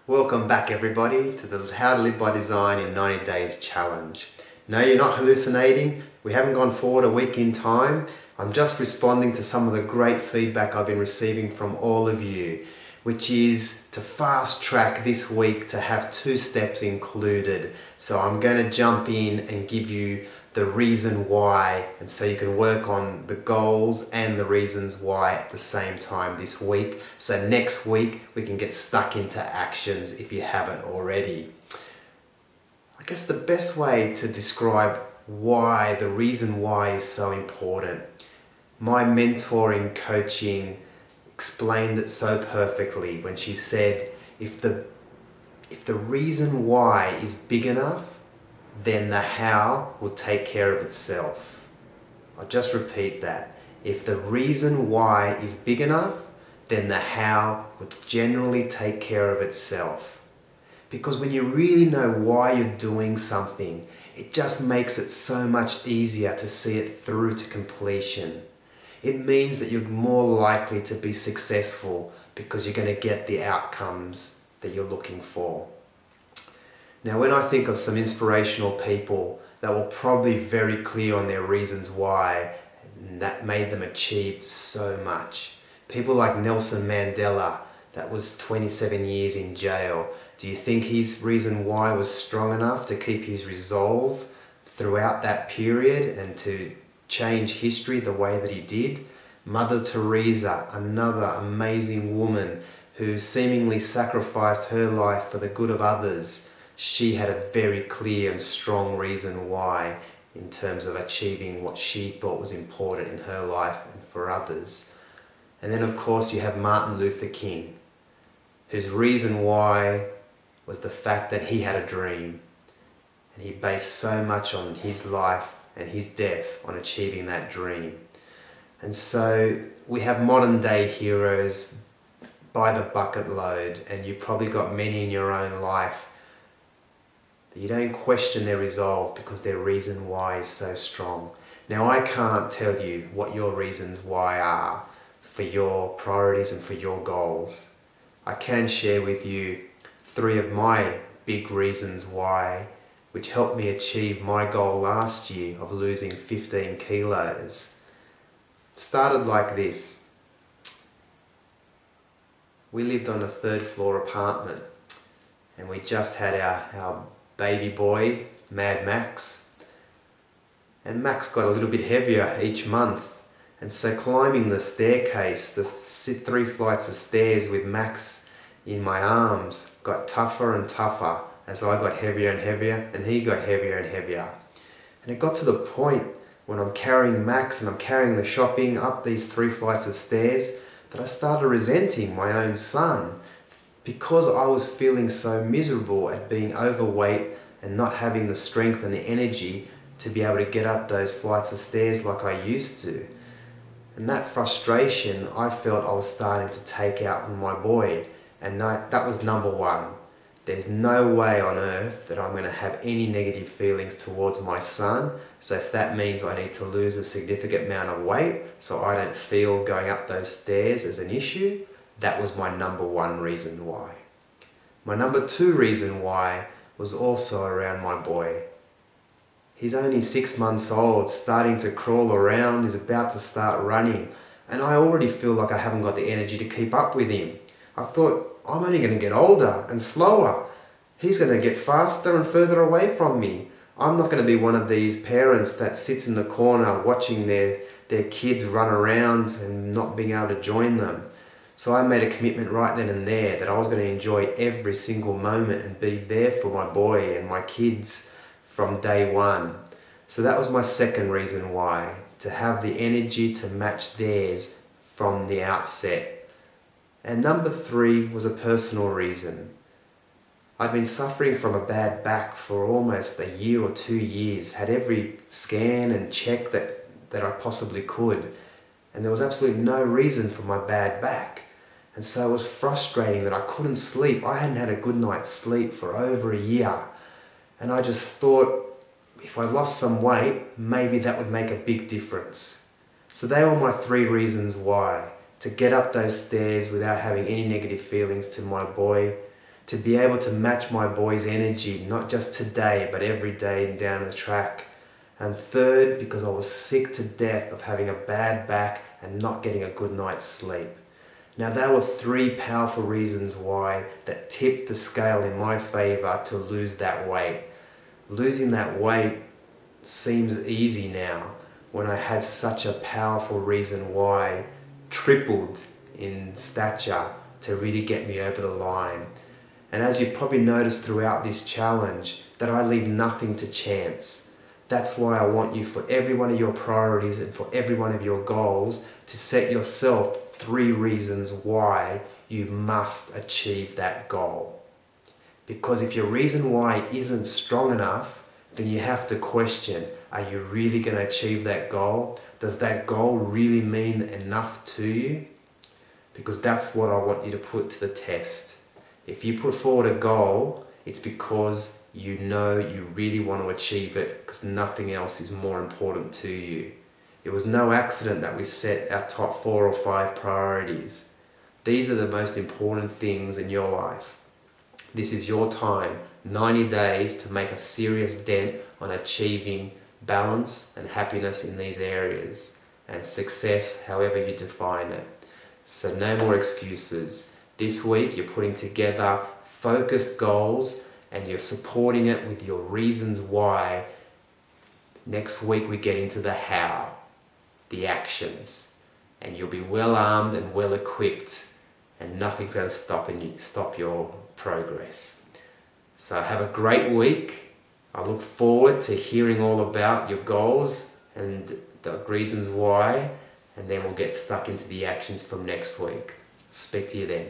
Welcome back everybody to the How to Live by Design in 90 Days Challenge. No, you're not hallucinating. We haven't gone forward a week in time. I'm just responding to some of the great feedback I've been receiving from all of you, which is to fast track this week to have 2 steps included. So I'm going to jump in and give you the reason why, and so you can work on the goals and the reasons why at the same time this week. So next week we can get stuck into actions if you haven't already. I guess the best way to describe why, the reason why is so important. My mentor in coaching explained it so perfectly when she said, if the reason why is big enough, then the how will take care of itself. I'll just repeat that. If the reason why is big enough, then the how will generally take care of itself. Because when you really know why you're doing something, it just makes it so much easier to see it through to completion. It means that you're more likely to be successful because you're going to get the outcomes that you're looking for. Now, when I think of some inspirational people that were probably very clear on their reasons why, and that made them achieve so much. People like Nelson Mandela, that was 27 years in jail. Do you think his reason why was strong enough to keep his resolve throughout that period and to change history the way that he did? Mother Teresa, another amazing woman who seemingly sacrificed her life for the good of others. She had a very clear and strong reason why in terms of achieving what she thought was important in her life and for others. And then of course you have Martin Luther King, whose reason why was the fact that he had a dream, and he based so much on his life and his death on achieving that dream. And so we have modern day heroes by the bucket load, and you've probably got many in your own life. You don't question their resolve because their reason why is so strong. Now, I can't tell you what your reasons why are for your priorities and for your goals. I can share with you 3 of my big reasons why, which helped me achieve my goal last year of losing 15 kilos. It started like this. We lived on a 3rd floor apartment, and we just had our baby boy, Mad Max. And Max got a little bit heavier each month. And so climbing the staircase, the 3 flights of stairs with Max in my arms, got tougher and tougher as I got heavier and heavier and he got heavier and heavier. And it got to the point when I'm carrying Max and I'm carrying the shopping up these 3 flights of stairs that I started resenting my own son, because I was feeling so miserable at being overweight and not having the strength and the energy to be able to get up those flights of stairs like I used to. And that frustration I felt I was starting to take out on my boy, and that was number 1. There's no way on earth that I'm going to have any negative feelings towards my son, so if that means I need to lose a significant amount of weight so I don't feel going up those stairs as an issue, that was my number 1 reason why. My number 2 reason why was also around my boy. He's only 6 months old, starting to crawl around, he's about to start running, and I already feel like I haven't got the energy to keep up with him. I thought, I'm only going to get older and slower. He's going to get faster and further away from me. I'm not going to be one of these parents that sits in the corner watching their kids run around and not being able to join them. So I made a commitment right then and there that I was going to enjoy every single moment and be there for my boy and my kids from day 1. So that was my 2nd reason why, to have the energy to match theirs from the outset. And number 3 was a personal reason. I'd been suffering from a bad back for almost a year or 2 years, had every scan and check that I possibly could, and there was absolutely no reason for my bad back. And so it was frustrating that I couldn't sleep. I hadn't had a good night's sleep for over a year. And I just thought, if I lost some weight, maybe that would make a big difference. So they were my 3 reasons why. To get up those stairs without having any negative feelings to my boy, to be able to match my boys' energy, not just today, but every day and down the track. And third, because I was sick to death of having a bad back and not getting a good night's sleep. Now, there were 3 powerful reasons why that tipped the scale in my favor to lose that weight. Losing that weight seems easy now when I had such a powerful reason why tripled in stature to really get me over the line. And as you've probably noticed throughout this challenge, that I leave nothing to chance. That's why I want you, for every one of your priorities and for every one of your goals, to set yourself 3 reasons why you must achieve that goal. Because if your reason why isn't strong enough, then you have to question, are you really going to achieve that goal? Does that goal really mean enough to you? Because that's what I want you to put to the test. If you put forward a goal, it's because you know you really want to achieve it, because nothing else is more important to you. It was no accident that we set our top 4 or 5 priorities. These are the most important things in your life. This is your time, 90 days, to make a serious dent on achieving balance and happiness in these areas, and success, however you define it. So no more excuses. This week you're putting together focused goals and you're supporting it with your reasons why. Next week we get into the how, the actions, and you'll be well armed and well equipped, and nothing's going to stop your progress. So have a great week. I look forward to hearing all about your goals and the reasons why, and then we'll get stuck into the actions from next week. Speak to you then.